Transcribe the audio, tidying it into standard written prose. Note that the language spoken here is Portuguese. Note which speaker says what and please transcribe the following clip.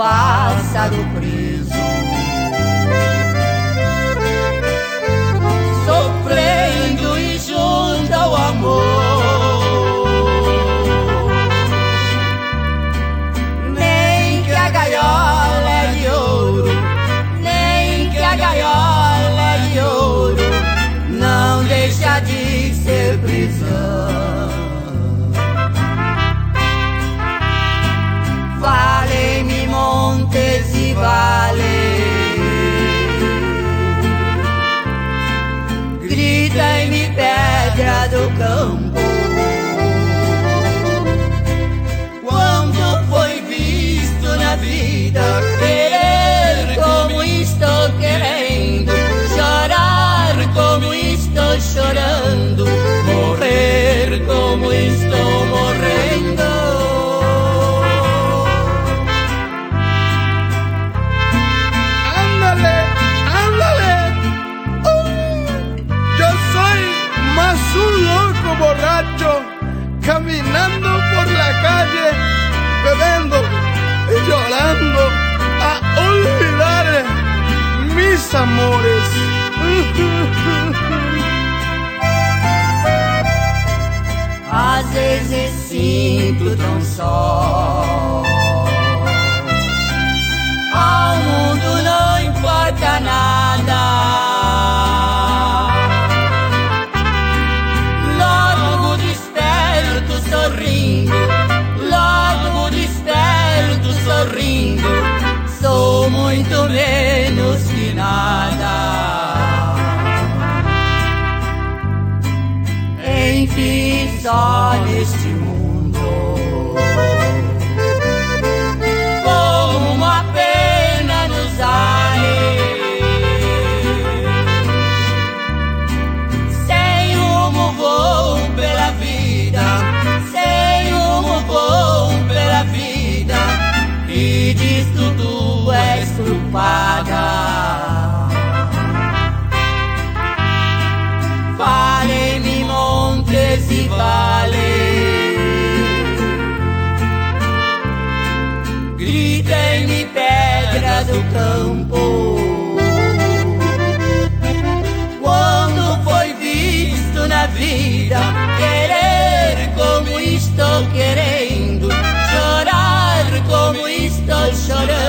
Speaker 1: pássaro preso, sofrendo e junto ao amor. Nem que a gaiola é de ouro, nem que a gaiola é de ouro, não deixa de ser prisão. Valem-me montes e vales, gritem-me pedra do campo. Quando foi visto na vida querer como estou querendo, chorar como estou chorando, morrer como estou morrendo.
Speaker 2: Borracho, caminando por la calle, bebiendo y llorando a olvidar mis amores.
Speaker 1: Às vezes sinto tão só, ao mundo não importa nada. Logo desperto sorrindo, sou muito menos que nada. Enfim, só neste mundo, como uma pena nos ares, sem rumo vou pela vida, pela vida, e disto tu és culpada. Valem-me montes e vales, gritem-me pedra do campo. Quando foi visto na vida querer como estou querendo, chorar como estou chorando,